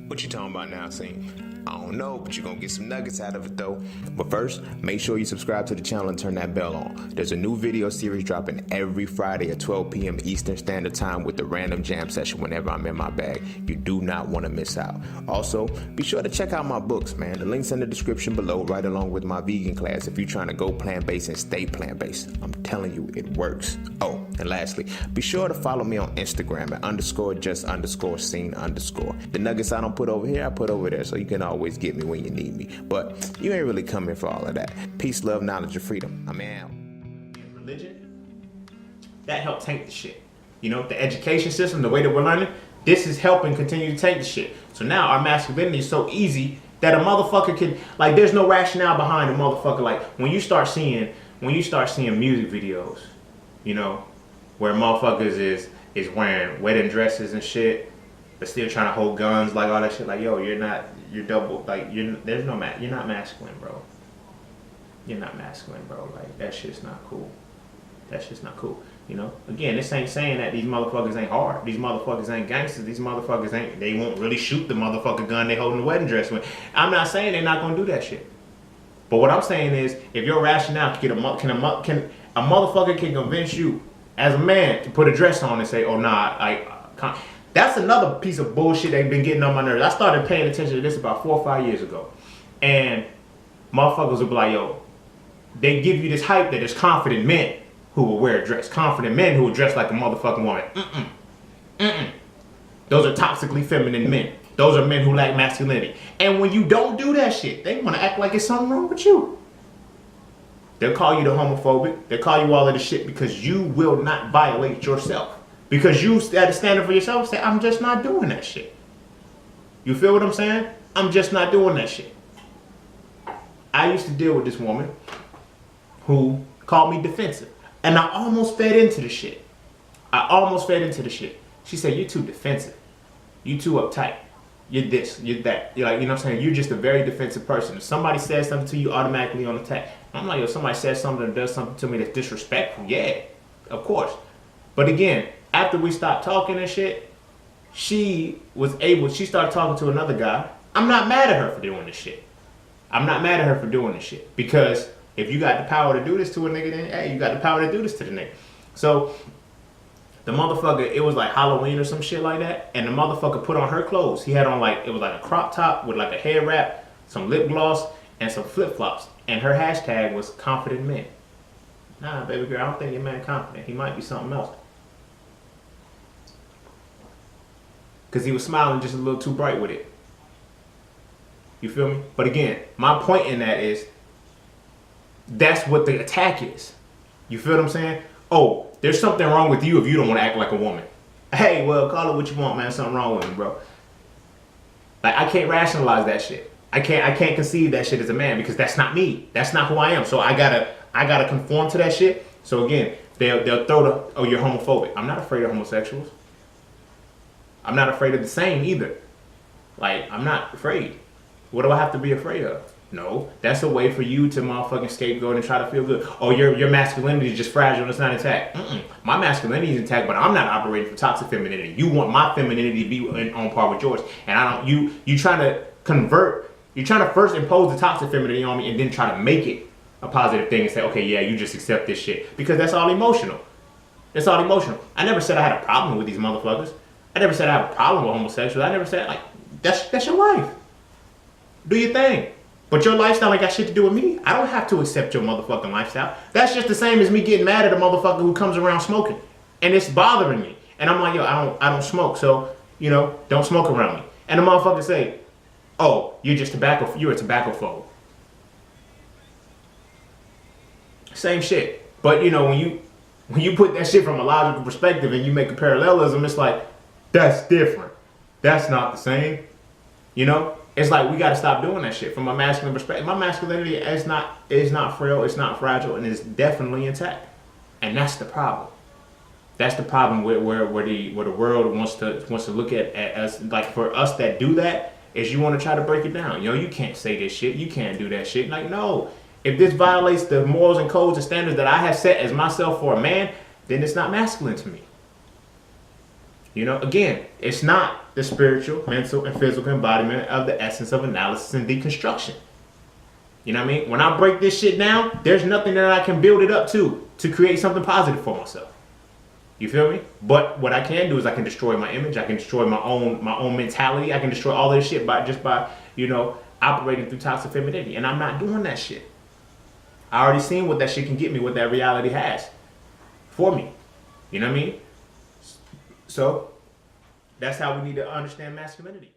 What you talking about now, Cine? I don't know, but you're gonna get some nuggets out of it though. But first, make sure you subscribe to the channel and turn that bell on. There's a new video series dropping every Friday at 12 p.m. Eastern Standard Time with the random jam session whenever I'm in my bag. You do not want to miss out. Also, be sure to check out my books, man. The link's in the description below, right along with my vegan class if you're trying to go plant-based and stay plant-based. I'm telling you, it works. Oh, and lastly, be sure to follow me on Instagram at _just_scene_. The nuggets I don't put over here, I put over there, so you can always get me when you need me. But you ain't really coming for all of that. Peace, love, knowledge, and freedom. I'm out. Religion, that helped tank the shit. You know, the education system, the way that we're learning, this is helping continue to tank the shit. So now our masculinity is so easy that a motherfucker can, like, there's no rationale behind a motherfucker. Like, when you start seeing music videos, you know, where motherfuckers is wearing wedding dresses and shit, but still trying to hold guns, like all that shit. Like, yo, you're not masculine, bro. You're not masculine, bro. Like, that shit's not cool. That shit's not cool. You know, again, this ain't saying that these motherfuckers ain't hard. These motherfuckers ain't gangsters. These motherfuckers they won't really shoot the motherfucker gun they holding the wedding dress with. I'm not saying they're not gonna do that shit. But what I'm saying is, if your rationale can a motherfucker can convince you as a man to put a dress on and say, oh nah, that's another piece of bullshit they've been getting on my nerves. I started paying attention to this about 4 or 5 years ago. And motherfuckers will be like, yo, they give you this hype that there's confident men who will wear a dress. Confident men who will dress like a motherfucking woman. Those are toxically feminine men. Those are men who lack masculinity. And when you don't do that shit, they want to act like it's something wrong with you. They'll call you the homophobic. They'll call you all of the shit because you will not violate yourself. Because you had to stand up for yourself and say, I'm just not doing that shit. You feel what I'm saying? I'm just not doing that shit. I used to deal with this woman who called me defensive. And I almost fed into the shit. She said, you're too defensive. You too uptight. You're this, you're that. You're like, you know what I'm saying? You're just a very defensive person. If somebody says something to you, automatically on attack. I'm like, if somebody says something or does something to me that's disrespectful, yeah, of course. But again, after we stopped talking and shit, she started talking to another guy. I'm not mad at her for doing this shit. Because if you got the power to do this to a nigga, then hey, you got the power to do this to the nigga. So the motherfucker, it was like Halloween or some shit like that, and the motherfucker put on her clothes. He had on it was like a crop top with like a hair wrap, some lip gloss, and some flip-flops. And her hashtag was confident men. Nah, baby girl, I don't think your man confident. He might be something else. Because he was smiling just a little too bright with it. You feel me? But again, my point in that is, that's what the attack is. You feel what I'm saying? Oh, there's something wrong with you if you don't want to act like a woman. Hey, well, call it what you want, man. Something wrong with me, bro. Like, I can't rationalize that shit. I can't conceive that shit as a man because that's not me. That's not who I am. So I gotta conform to that shit. So again, they'll throw oh, you're homophobic. I'm not afraid of homosexuals. I'm not afraid of the same either. Like, I'm not afraid. What do I have to be afraid of? No, that's a way for you to motherfucking scapegoat and try to feel good. Oh, your masculinity is just fragile and it's not intact. My masculinity is intact, but I'm not operating for toxic femininity. You want my femininity to be on par with yours, and I don't. You trying to convert. You're trying to first impose the toxic femininity on me, and then try to make it a positive thing and say, okay, yeah, you just accept this shit because that's all emotional. That's all emotional. I never said I had a problem with these motherfuckers. I never said I have a problem with homosexuals. I never said like that's your life. Do your thing. But your lifestyle ain't got shit to do with me. I don't have to accept your motherfucking lifestyle. That's just the same as me getting mad at a motherfucker who comes around smoking. And it's bothering me. And I'm like, yo, I don't smoke, so, you know, don't smoke around me. And the motherfucker say, oh, you're a tobacco phobe. Same shit. But you know, when you put that shit from a logical perspective and you make a parallelism, it's like, that's different. That's not the same. You know? It's like we got to stop doing that shit from a masculine perspective. My masculinity is not frail, it's not fragile, and it's definitely intact. And that's the problem. That's the problem where the world wants to look at us. Like, for us that do that, is you want to try to break it down. You know, you can't say this shit. You can't do that shit. Like, no. If this violates the morals and codes and standards that I have set as myself for a man, then it's not masculine to me. You know, again, it's not the spiritual, mental, and physical embodiment of the essence of analysis and deconstruction. You know what I mean? When I break this shit down, there's nothing that I can build it up to create something positive for myself. You feel me? But what I can do is I can destroy my image. I can destroy my own mentality. I can destroy all this shit by operating through toxic femininity. And I'm not doing that shit. I already seen what that shit can get me, what that reality has for me. You know what I mean? So that's how we need to understand masculinity.